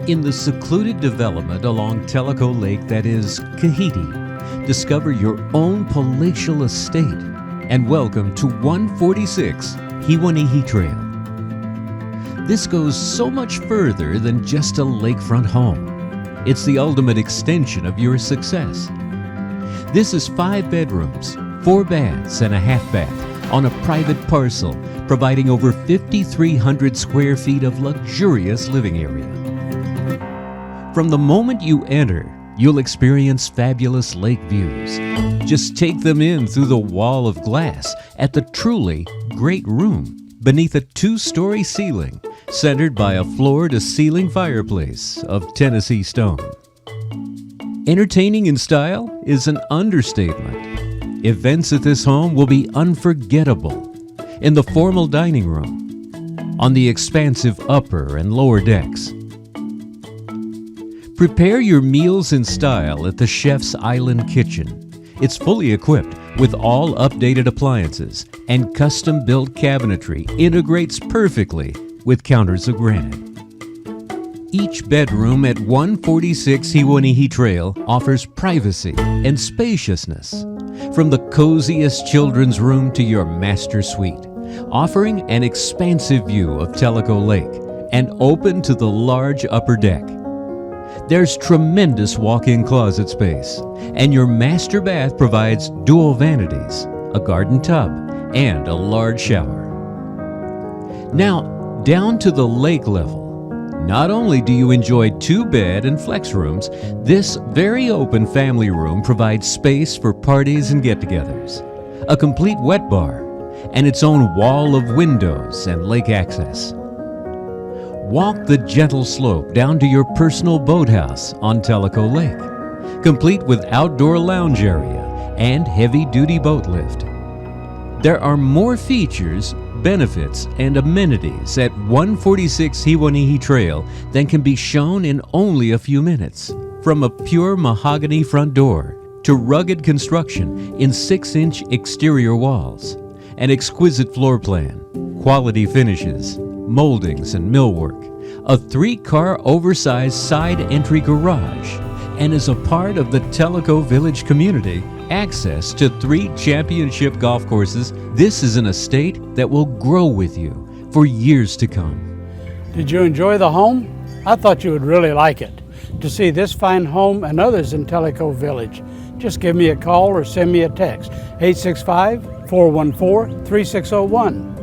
In the secluded development along Tellico Lake that is Kahiti, discover your own palatial estate and welcome to 146 Hiwonihi Trl. This goes so much further than just a lakefront home. It's the ultimate extension of your success. This is 5 bedrooms, 4 baths, and a half bath on a private parcel, providing over 5,300 square feet of luxurious living area. From the moment you enter, you'll experience fabulous lake views. Just take them in through the wall of glass at the truly great room beneath a 2-story ceiling, centered by a floor-to-ceiling fireplace of Tennessee stone. Entertaining in style is an understatement. Events at this home will be unforgettable. In the formal dining room, on the expansive upper and lower decks. Prepare your meals in style at the Chef's Island Kitchen. It's fully equipped with all updated appliances, and custom-built cabinetry integrates perfectly with counters of granite. Each bedroom at 146 Hiwonihi Trl offers privacy and spaciousness, from the coziest children's room to your master suite, offering an expansive view of Tellico Lake and open to the large upper deck. There's tremendous walk-in closet space, and your master bath provides dual vanities, a garden tub, and a large shower. Now, down to the lake level. Not only do you enjoy 2-bed and flex rooms, this very open family room provides space for parties and get-togethers, a complete wet bar, and its own wall of windows and lake access. Walk the gentle slope down to your personal boathouse on Tellico Lake, complete with outdoor lounge area and heavy-duty boat lift. There are more features, benefits, and amenities at 146 Hiwonihi Trl than can be shown in only a few minutes. From a pure mahogany front door to rugged construction in 6-inch exterior walls, an exquisite floor plan, quality finishes, moldings and millwork, a 3-car oversized side entry garage, and as a part of the Tellico Village community, access to 3 championship golf courses. This is an estate that will grow with you for years to come. Did you enjoy the home? I thought you would really like it. To see this fine home and others in Tellico Village, just give me a call or send me a text, 865-414-3601.